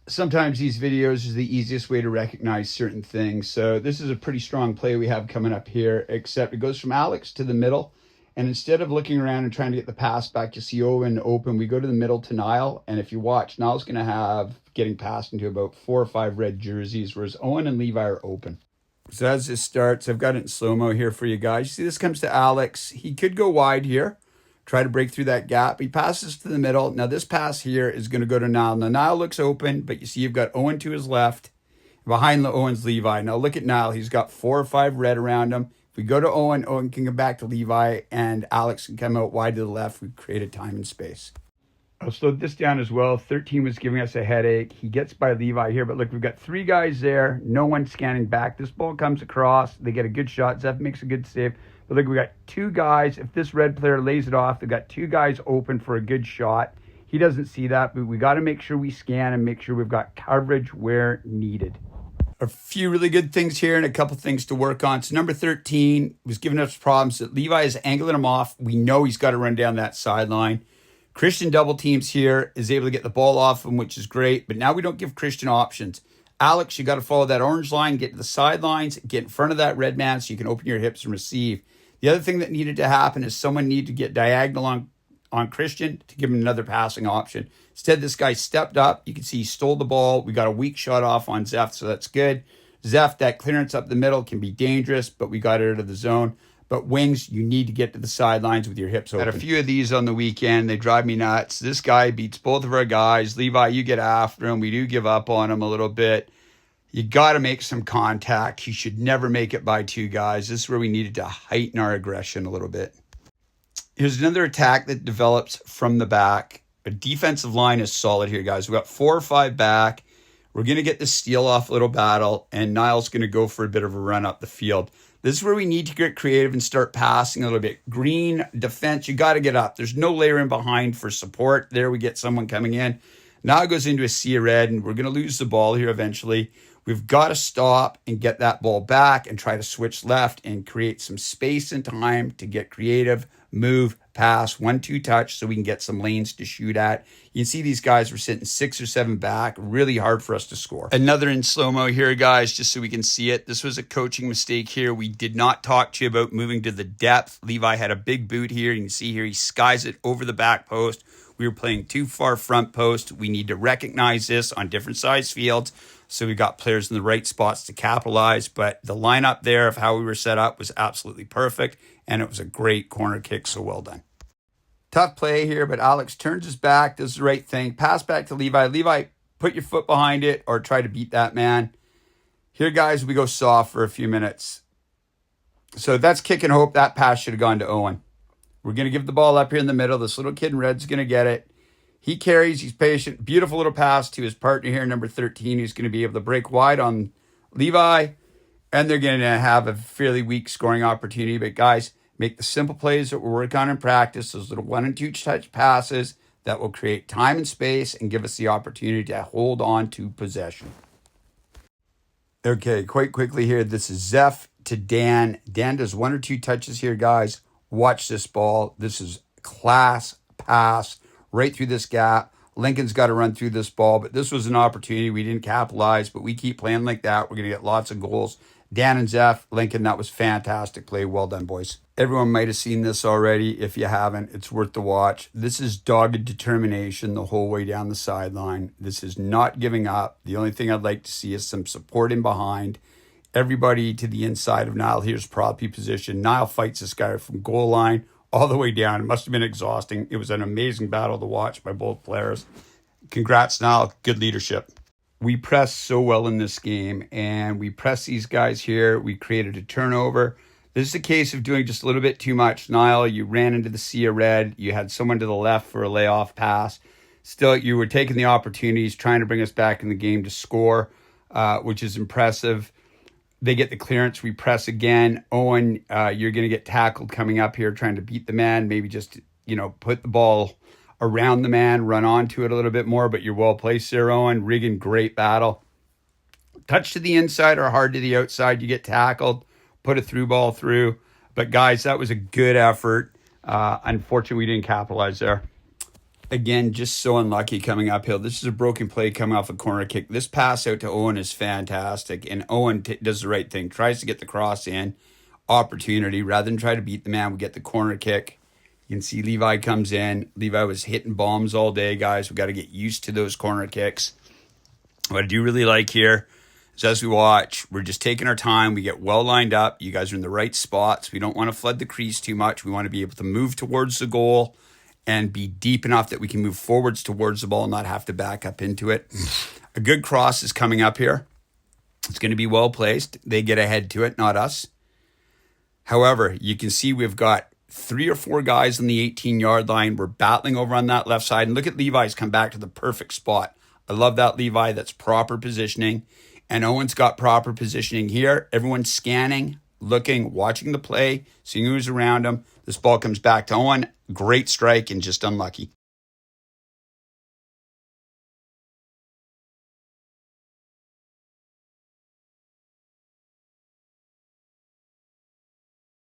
sometimes these videos is the easiest way to recognize certain things. So this is a pretty strong play we have coming up here, except it goes from Alex to the middle. And instead of looking around and trying to get the pass back, you see Owen open. We go to the middle to Niall. And if you watch, Niall's going to have getting passed into about 4 or 5 red jerseys, whereas Owen and Levi are open. So as this starts, I've got it in slow-mo here for you guys. You see this comes to Alex. He could go wide here, try to break through that gap. He passes to the middle. Now this pass here is going to go to Niall. Now Niall looks open, but you see you've got Owen to his left. Behind Owen's Levi. Now look at Niall. He's got 4 or 5 red around him. If we go to Owen, Owen can come back to Levi, and Alex can come out wide to the left. We create a time and space. I'll slow this down as well. 13 was giving us a headache. He gets by Levi here, but look, we've got 3 guys there. No one scanning back. This ball comes across. They get a good shot. Zeph makes a good save. But look, we got 2 guys. If this red player lays it off, they've got 2 guys open for a good shot. He doesn't see that, but we got to make sure we scan and make sure we've got coverage where needed. A few really good things here and a couple things to work on. So number 13 was giving us problems that Levi is angling him off. We know he's got to run down that sideline. Christian double teams here, is able to get the ball off him, which is great. But now we don't give Christian options. Alex, you got to follow that orange line, get to the sidelines, get in front of that red man so you can open your hips and receive. The other thing that needed to happen is someone needed to get diagonal on Christian to give him another passing option. Instead, this guy stepped up. You can see he stole the ball. We got a weak shot off on Zeph, so that's good. Zeph, that clearance up the middle can be dangerous, but we got it out of the zone. But wings, you need to get to the sidelines with your hips open. Had a few of these on the weekend. They drive me nuts. This guy beats both of our guys. Levi, you get after him. We do give up on him a little bit. You got to make some contact. He should never make it by 2 guys. This is where we needed to heighten our aggression a little bit. Here's another attack that develops from the back. A defensive line is solid here, guys. We've got 4 or 5 back. We're going to get the steal off little battle, and Niall's going to go for a bit of a run up the field. This is where we need to get creative and start passing a little bit. Green defense, you got to get up. There's no layer in behind for support. There we get someone coming in. Now it goes into a sea of red, and we're going to lose the ball here eventually. We've got to stop and get that ball back and try to switch left and create some space and time to get creative, move, pass, 1-2 touch so we can get some lanes to shoot at. You can see these guys were sitting 6 or 7 back. Really hard for us to score. Another in slow-mo here, guys, just so we can see it. This was a coaching mistake here. We did not talk to you about moving to the depth. Levi had a big boot here. You can see here he skies it over the back post. We were playing too far front post. We need to recognize this on different size fields. So we got players in the right spots to capitalize. But the lineup there of how we were set up was absolutely perfect. And it was a great corner kick. So well done. Tough play here, but Alex turns his back, does the right thing. Pass back to Levi. Levi, put your foot behind it or try to beat that man. Here, guys, we go soft for a few minutes. So that's kick and hope. That pass should have gone to Owen. We're going to give the ball up here in the middle. This little kid in red's going to get it. He carries. He's patient. Beautiful little pass to his partner here, number 13, who's going to be able to break wide on Levi. And they're going to have a fairly weak scoring opportunity. But, guys, make the simple plays that we're working on in practice, those little 1 and 2 touch passes that will create time and space and give us the opportunity to hold on to possession. Okay, quite quickly here. This is Zeph to Dan. Dan does 1 or 2 touches here, guys. Watch this ball. This is class pass right through this gap. Lincoln's got to run through this ball, but this was an opportunity. We didn't capitalize, but we keep playing like that. We're going to get lots of goals. Dan and Zeph, Lincoln, that was fantastic play. Well done, boys. Everyone might have seen this already. If you haven't, it's worth the watch. This is dogged determination the whole way down the sideline. This is not giving up. The only thing I'd like to see is some support in behind. Everybody to the inside of Niall. Here's proppy position. Niall fights this guy from goal line all the way down. It must have been exhausting. It was an amazing battle to watch by both players. Congrats, Niall. Good leadership. We pressed so well in this game, and we pressed these guys here. We created a turnover. This is a case of doing just a little bit too much. Niall, you ran into the sea of red. You had someone to the left for a layoff pass. Still, you were taking the opportunities, trying to bring us back in the game to score, which is impressive. They get the clearance. We press again. Owen, you're going to get tackled coming up here, trying to beat the man. Maybe just, put the ball around the man, run onto it a little bit more, but you're well placed there, Owen. Riggin, great battle. Touch to the inside or hard to the outside, you get tackled. Put a through ball through. But, guys, that was a good effort. Unfortunately, we didn't capitalize there. Again, just so unlucky coming uphill. This is a broken play coming off a corner kick. This pass out to Owen is fantastic, and Owen does the right thing. Tries to get the cross in. Opportunity. Rather than try to beat the man, we get the corner kick. You can see Levi comes in. Levi was hitting bombs all day, guys. We got to get used to those corner kicks. What I do really like here is as we watch, we're just taking our time. We get well lined up. You guys are in the right spots. We don't want to flood the crease too much. We want to be able to move towards the goal and be deep enough that we can move forwards towards the ball and not have to back up into it. A good cross is coming up here. It's going to be well placed. They get ahead to it, not us. However, you can see we've got 3 or 4 guys on the 18-yard line. We're battling over on that left side. And look at Levi's come back to the perfect spot. I love that, Levi. That's proper positioning. And Owen's got proper positioning here. Everyone's scanning, looking, watching the play, seeing who's around him. This ball comes back to Owen. Great strike and just unlucky.